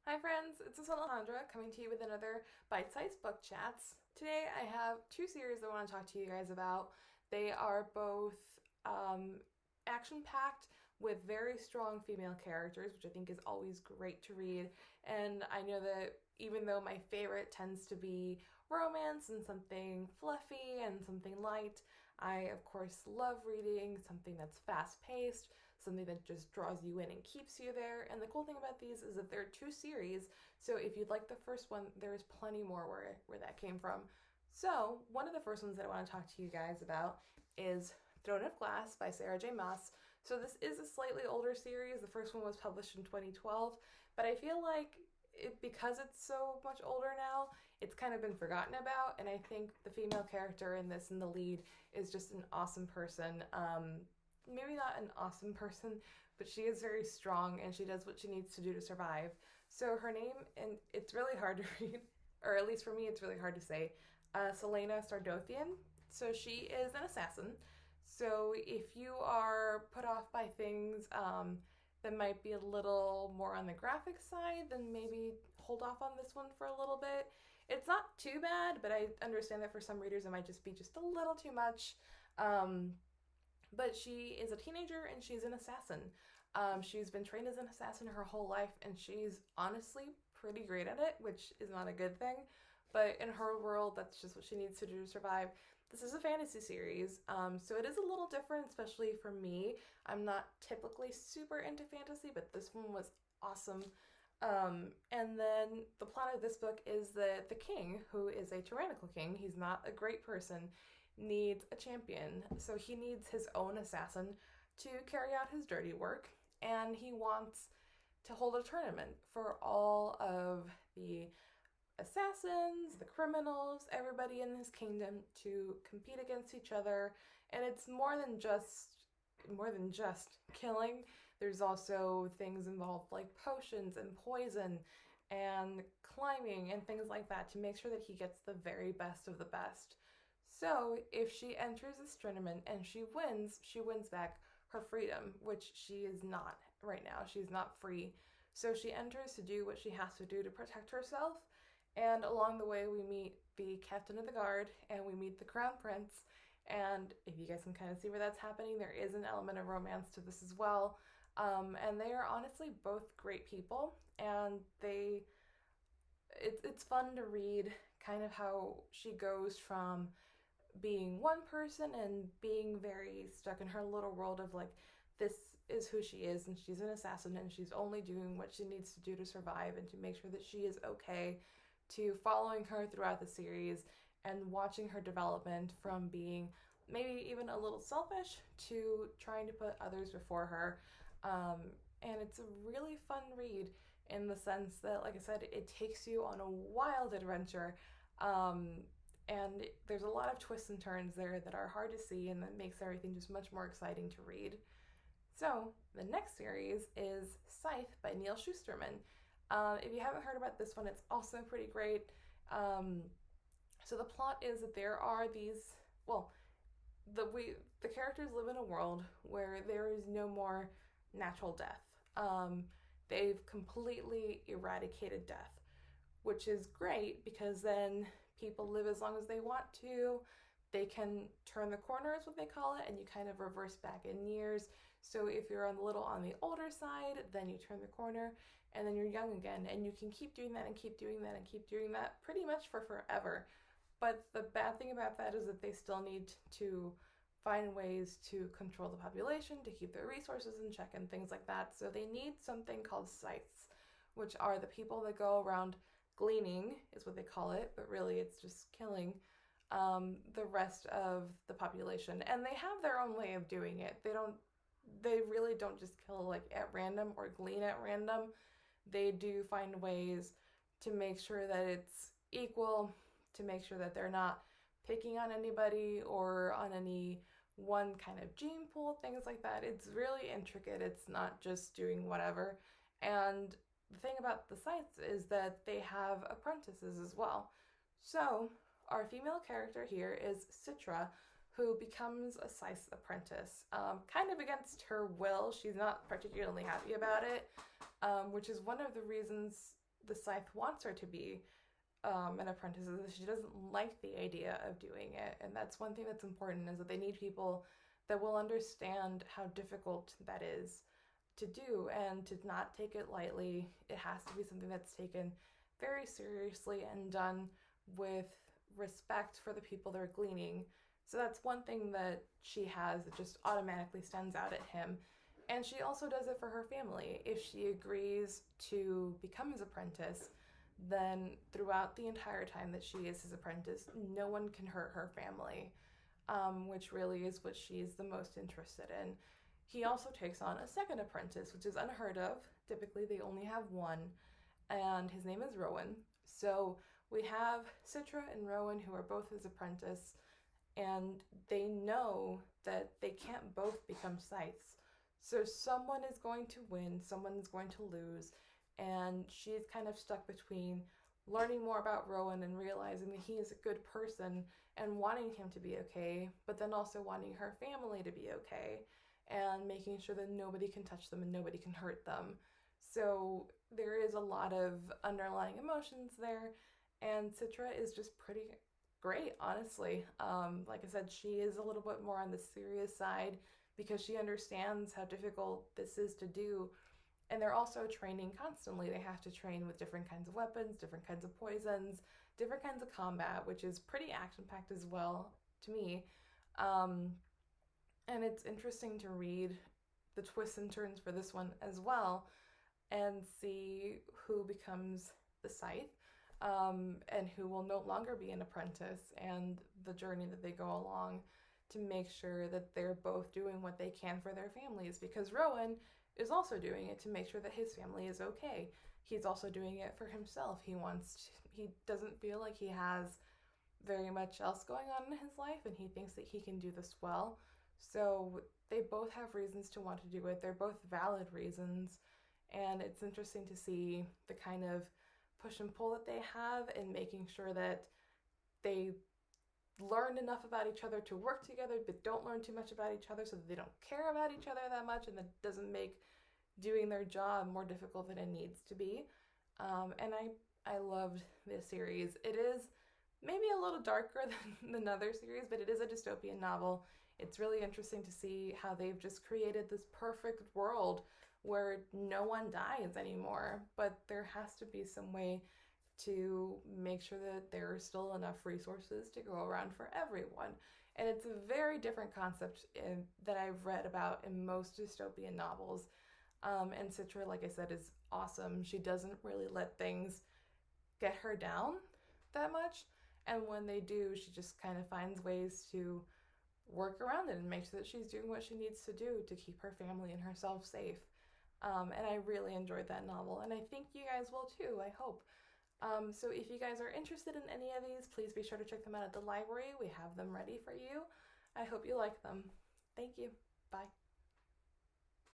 Hi friends, it's Alejandra coming to you with another bite-sized book chats. Today I have two series I want to talk to you guys about. They are both action-packed with very strong female characters, which I think is always great to read. And I know that even though my favorite tends to be romance and something fluffy and something light, I of course love reading something that's fast-paced, something that just draws you in and keeps you there. And the cool thing about these is that they're two series, so if you'd like the first one, there's plenty more where that came from. So one of the first ones that I want to talk to you guys about is Throne of Glass by Sarah J. Maas. So this is a slightly older series. The first one was published in 2012, but I feel like because it's so much older now, it's kind of been forgotten about. And I think the female character in this, in the lead, is just an awesome person. Maybe not an awesome person, but she is very strong and she does what she needs to do to survive. So her name, and it's really hard to read, or at least for me, it's really hard to say, Selena Stardothian. So she is an assassin. So if you are put off by things that might be a little more on the graphic side, then maybe hold off on this one for a little bit. It's not too bad, but I understand that for some readers it might just be just a little too much. But she is a teenager and she's an assassin. She's been trained as an assassin her whole life and she's honestly pretty great at it, which is not a good thing. But in her world, that's just what she needs to do to survive. This is a fantasy series, so it is a little different, especially for me. I'm not typically super into fantasy, but this one was awesome. And then the plot of this book is that the king, who is a tyrannical king, he's not a great person, needs a champion. So he needs his own assassin to carry out his dirty work, and he wants to hold a tournament for all of the assassins, the criminals, everybody in his kingdom to compete against each other. And it's more than just killing. There's also things involved like potions and poison and climbing and things like that to make sure that he gets the very best of the best. So if she enters this tournament and she wins back her freedom, which she is not right now. She's not free. So she enters to do what she has to do to protect herself. And along the way, we meet the captain of the guard and we meet the crown prince. And if you guys can kind of see where that's happening, there is an element of romance to this as well. And they are honestly both great people, and it's fun to read kind of how she goes from being one person and being very stuck in her little world of like, this is who she is and she's an assassin and she's only doing what she needs to do to survive and to make sure that she is okay, to following her throughout the series and watching her development from being maybe even a little selfish to trying to put others before her. And it's a really fun read in the sense that, like I said, it takes you on a wild adventure. And there's a lot of twists and turns there that are hard to see and that makes everything just much more exciting to read. So the next series is Scythe by Neil Shusterman. If you haven't heard about this one, it's also pretty great. So the plot is that there are these, well, the characters live in a world where there is no more natural death. They've completely eradicated death, which is great because then people live as long as they want to. They can turn the corner, is what they call it, and you kind of reverse back in years. So if you're a little on the older side, then you turn the corner, and then you're young again, and you can keep doing that and keep doing that and keep doing that pretty much for forever. But the bad thing about that is that they still need to find ways to control the population, to keep their resources in check and things like that. So they need something called scythes, which are the people that go around gleaning, is what they call it, but really it's just killing the rest of the population. And they have their own way of doing it. They really don't just kill like at random or glean at random. They do find ways to make sure that it's equal, to make sure that they're not picking on anybody or on any one kind of gene pool, things like that. It's really intricate. It's not just doing whatever. And the thing about the Scythes is that they have apprentices as well. So our female character here is Citra, who becomes a Scythe apprentice, kind of against her will. She's not particularly happy about it, which is one of the reasons the Scythe wants her to be an apprentice is that she doesn't like the idea of doing it. And that's one thing that's important, is that they need people that will understand how difficult that is to do and to not take it lightly. It has to be something that's taken very seriously and done with respect for the people they're gleaning. So that's one thing that she has that just automatically stands out at him. And she also does it for her family. If she agrees to become his apprentice, then throughout the entire time that she is his apprentice, no one can hurt her family, which really is what she's the most interested in. He also takes on a second apprentice, which is unheard of. Typically, they only have one, and his name is Rowan. So we have Citra and Rowan, who are both his apprentice, and they know that they can't both become Scythes. So someone is going to win, someone is going to lose, and she's kind of stuck between learning more about Rowan and realizing that he is a good person and wanting him to be okay, but then also wanting her family to be okay and making sure that nobody can touch them and nobody can hurt them. So there is a lot of underlying emotions there, and Citra is just pretty great, honestly. Like I said, she is a little bit more on the serious side because she understands how difficult this is to do. And they're also training constantly. They have to train with different kinds of weapons, different kinds of poisons, different kinds of combat, which is pretty action-packed as well to me. And it's interesting to read the twists and turns for this one as well and see who becomes the Scythe, and who will no longer be an apprentice, and the journey that they go along to make sure that they're both doing what they can for their families, because Rowan is also doing it to make sure that his family is okay. He's also doing it for himself. He doesn't feel like he has very much else going on in his life, and he thinks that he can do this well. So they both have reasons to want to do it. They're both valid reasons, and it's interesting to see the kind of push and pull that they have in making sure that they learn enough about each other to work together, but don't learn too much about each other so that they don't care about each other that much, and that doesn't make doing their job more difficult than it needs to be. And I loved this series. It is maybe a little darker than another series, but it is a dystopian novel. It's really interesting to see how they've just created this perfect world where no one dies anymore, but there has to be some way to make sure that there are still enough resources to go around for everyone. And it's a very different concept that I've read about in most dystopian novels. And Citra, like I said, is awesome. She doesn't really let things get her down that much. And when they do, she just kind of finds ways to work around it and make sure that she's doing what she needs to do to keep her family and herself safe. And I really enjoyed that novel, and I think you guys will too, I hope. So if you guys are interested in any of these, please be sure to check them out at the library. We have them ready for you. I hope you like them. Thank you. Bye.